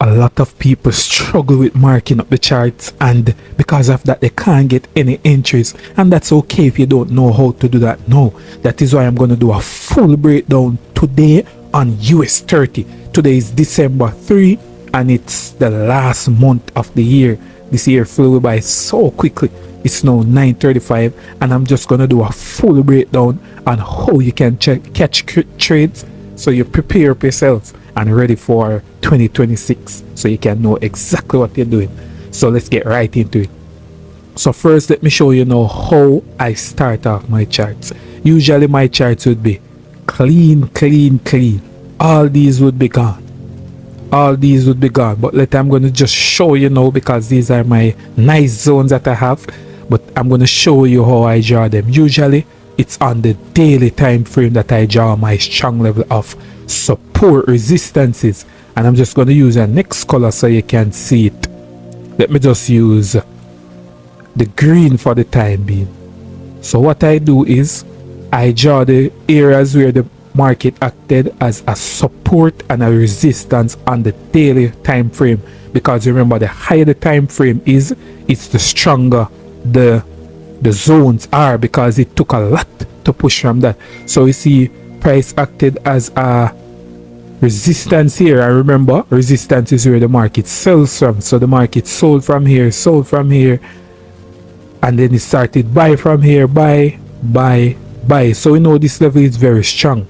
A lot of people struggle with marking up the charts, and because of that they can't get any entries, and that's okay if you don't know how to do that. No, that is why I'm going to do a full breakdown today on US 30. Today is December 3 and it's the last month of the year. This year flew by so quickly. It's now 9:35 and I'm just going to do a full breakdown on how you can catch trades, so you prepare yourself and ready for 2026 so you can know exactly what you're doing. So let's get right into it. So first let me show you now how I start off my charts. Usually my charts would be clean. All these would be gone. But I'm going to just show you now, because these are my nice zones that I have, but I'm going to show you how I draw them. Usually it's on the daily time frame that I draw my strong level of support resistances, and I'm just going to use a next color so you can see it. Let me just use the green for the time being. So what I do is I draw the areas where the market acted as a support and a resistance on the daily time frame, because remember, the higher the time frame is, it's the stronger the zones are, because it took a lot to push from that. So you see price acted as a resistance here. I remember resistance is where the market sells from, so the market sold from here, and then it started buy from here, buy. So we know this level is very strong.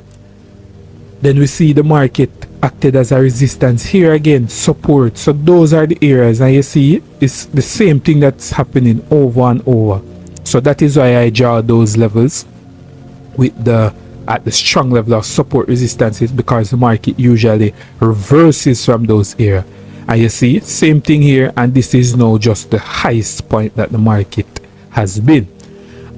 Then we see the market acted as a resistance here, again support. So those are the areas, and you see it's the same thing that's happening over and over. So that is why I draw those levels with at the strong level of support resistances, because the market usually reverses from those areas. And you see same thing here, and this is now just the highest point that the market has been.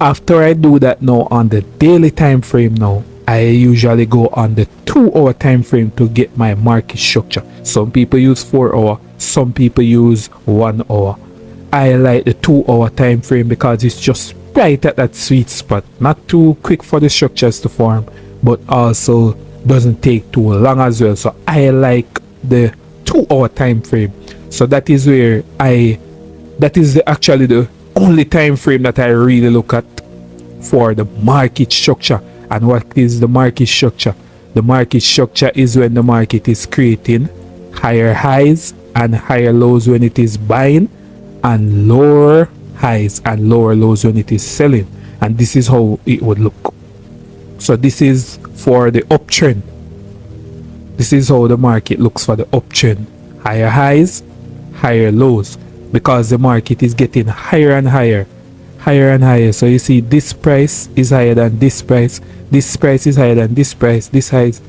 After I do that now on the daily time frame, now I usually go on the 2-hour time frame to get my market structure. Some people use 4 hour, some people use 1 hour. I like the 2-hour time frame because it's just right at that sweet spot, not too quick for the structures to form, but also doesn't take too long as well. So I like the 2-hour time frame. So that is where actually the only time frame that I really look at for the market structure. And what is the market structure? The market structure is when the market is creating higher highs and higher lows when it is buying, and lower highs and lower lows when it is selling. And this is how it would look. So this is for the uptrend. This is how the market looks for the uptrend. Higher highs, higher lows, because the market is getting higher and higher. So you see this price is higher than this price is higher than this price, this high is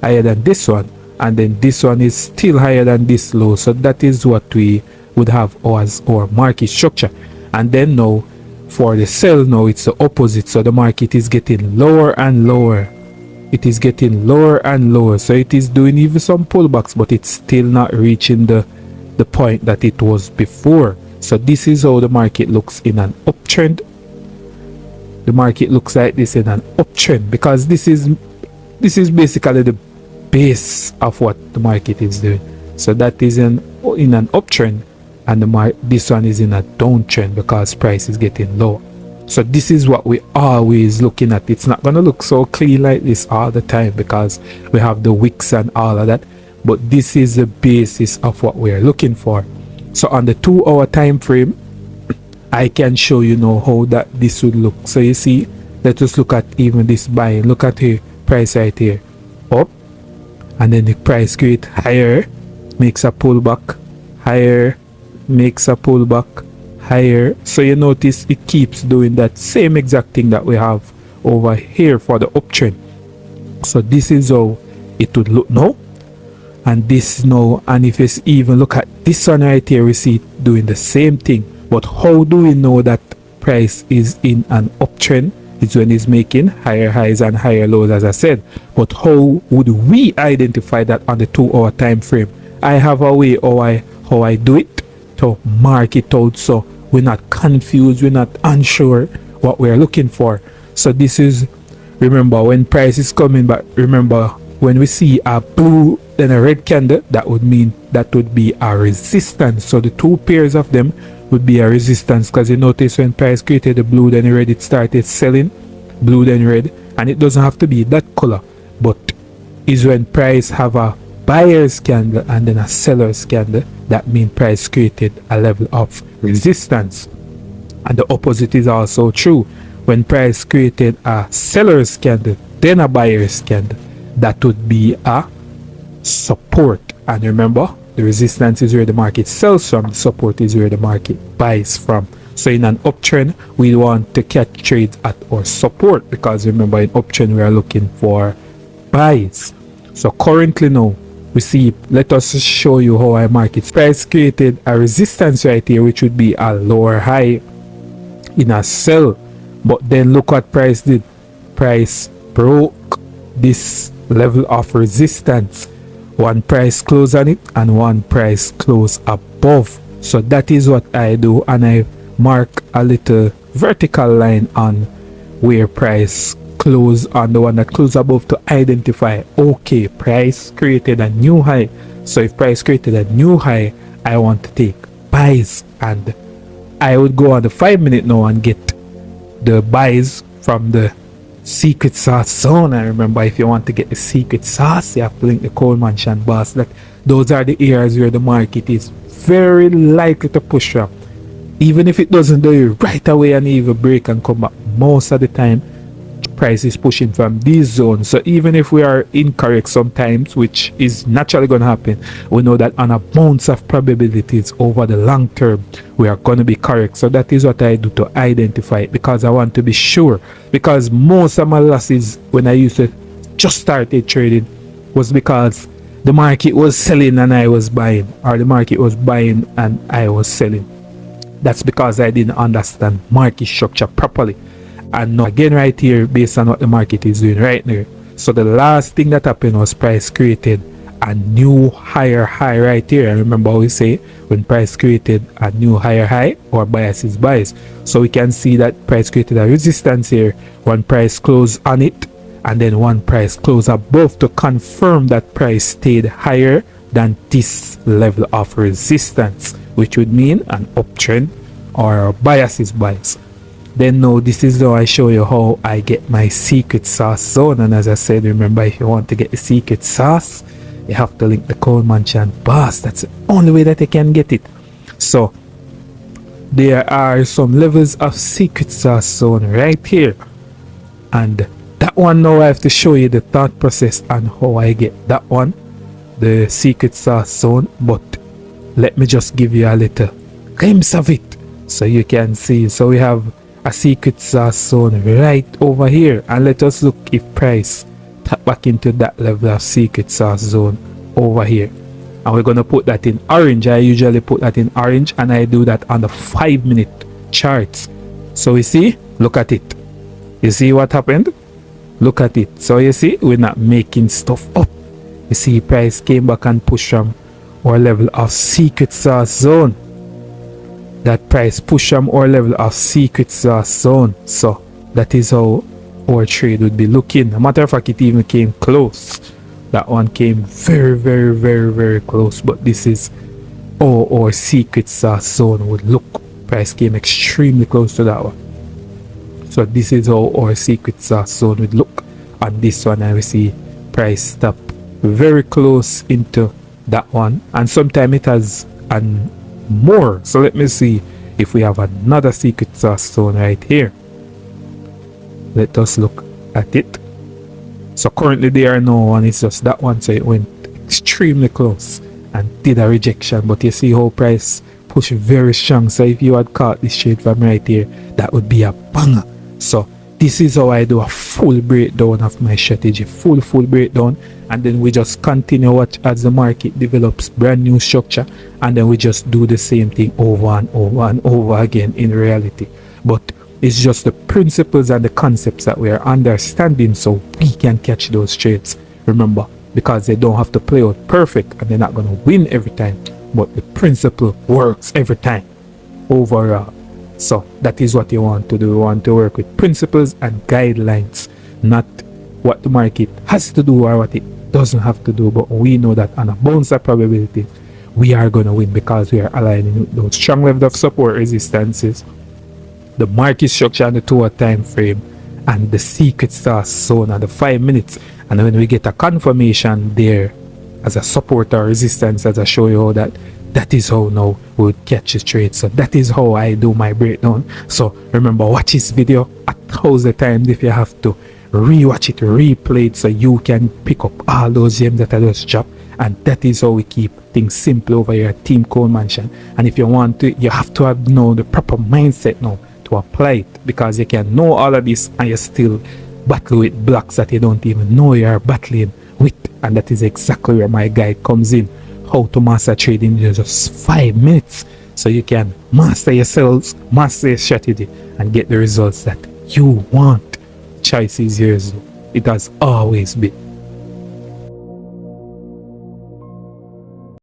higher than this one, and then this one is still higher than this low. So that is what we would have as our market structure. And then now for the sell, now it's the opposite. So the market is getting lower and lower. So it is doing even some pullbacks, but it's still not reaching the point that it was before. So this is how the market looks in an uptrend. The market looks like this in an uptrend, because this is basically the base of what the market is doing. So that is in an uptrend, and this one is in a downtrend because price is getting low. So this is what we always looking at. It's not gonna look so clean like this all the time because we have the wicks and all of that, but this is the basis of what we are looking for. So on the 2-hour time frame, I can show you now how this would look. So you see, let us look at even this buying. Look at here, price right here, up, and then the price create higher, makes a pullback, higher, makes a pullback, higher. So you notice it keeps doing that same exact thing that we have over here for the uptrend. So this is how it would look now, and this now. And if you even look at this one right here, we see it doing the same thing. But how do we know that price is in an uptrend? It's when it's making higher highs and higher lows, as I said. But how would we identify that on the 2-hour time frame? I have a way how I do it to mark it out, so we're not confused, we're not unsure what we're looking for. So this is, remember, when price is coming back, remember when we see a blue then a red candle, that would mean that would be a resistance. So the two pairs of them would be a resistance, because you notice when price created the blue, then red, it started selling blue then red, and it doesn't have to be that color, but is when price have a buyer's candle and then a seller's candle, that means price created a level of resistance. And the opposite is also true. When price created a seller's candle then a buyer's candle, that would be a support. And remember, the resistance is where the market sells from, the support is where the market buys from. So in an uptrend, we want to catch trades at our support, because remember, in uptrend we are looking for buys. So currently now we see, let us show you how our market price created a resistance right here, which would be a lower high in a sell. But then look what price did. Price broke this level of resistance. One price close on it and one price close above. So that is what I do, and I mark a little vertical line on where price close, on the one that close above, to identify, okay, price created a new high. So if price created a new high, I want to take buys, and I would go on the 5 minute now and get the buys from the secret sauce zone. And remember, if you want to get the secret sauce, you have to link the Coleman boss. That those are the areas where the market is very likely to push up, even if it doesn't do it right away and even break and come back. Most of the time price is pushing from these zones. So even if we are incorrect sometimes, which is naturally going to happen, we know that on a bounce of probabilities over the long term, we are going to be correct. So that is what I do to identify it, because I want to be sure. Because most of my losses when I used to just started trading was because the market was selling and I was buying, or the market was buying and I was selling. That's because I didn't understand market structure properly. And now again right here, based on what the market is doing right there. So the last thing that happened was price created a new higher high right here. And remember how we say, when price created a new higher high, or bias is bias. So we can see that price created a resistance here. One price closed on it, and then one price closed above, to confirm that price stayed higher than this level of resistance, which would mean an uptrend or bias is bias. Then now this is how I show you how I get my secret sauce zone. And as I said, remember, if you want to get the secret sauce, you have to link the Coleman boss. That's the only way that you can get it. So there are some levels of secret sauce zone right here, and that one now I have to show you the thought process on how I get that one, the secret sauce zone. But let me just give you a little glimpse of it so you can see. So we have a secret sauce zone right over here, and let us look if price tap back into that level of secret sauce zone over here. And we're going to put that in orange. I usually put that in orange, and I do that on the 5 minute charts. So you see, look at it. You see what happened? Look at it. So you see, we're not making stuff up. You see, price came back and pushed from our level of secret sauce zone. That price push from our level of secret sauce zone. So that is how our trade would be looking. A matter of fact, it even came close. That one came very, very, very, very close. But this is how our secret sauce zone would look. Price came extremely close to that one. So this is how our secret sauce zone would look. On this one, I will see price stop very close into that one. And sometimes it has an more. So let me see if we have another secret sauce zone right here. Let us look at it. So currently there are no one, it's just that one. So it went extremely close and did a rejection. But you see how price push very strong. So if you had caught this trade from right here, that would be a banger. So this is how I do a full breakdown of my strategy, full breakdown, and then we just continue watch as the market develops brand new structure, and then we just do the same thing over and over and over again in reality. But it's just the principles and the concepts that we are understanding, so we can catch those trades. Remember, because they don't have to play out perfect and they're not going to win every time, but the principle works every time overall. So that is what you want to do. You want to work with principles and guidelines, not what the market has to do or what it doesn't have to do. But we know that on a bounce of probability, we are going to win because we are aligning with those strong level of support resistances, the market structure and the 2-hour time frame, and the secret sauce zone at the 5 minutes. And when we get a confirmation there as a support or resistance, as I show you how that is how now we would catch the trade. So that is how I do my breakdown. So remember, watch this video 1,000 times if you have to. Rewatch it, replay it, so you can pick up all those gems that I just dropped. And that is how we keep things simple over here at Team Cone Mansion. And if you want to, you have to have the proper mindset now to apply it, because you can know all of this and you still battle with blocks that you don't even know you are battling with. And that is exactly where my guide comes in. How to master trading in just 5 minutes, so you can master yourselves, master your strategy, and get the results that you want. Choice is yours. It has always been.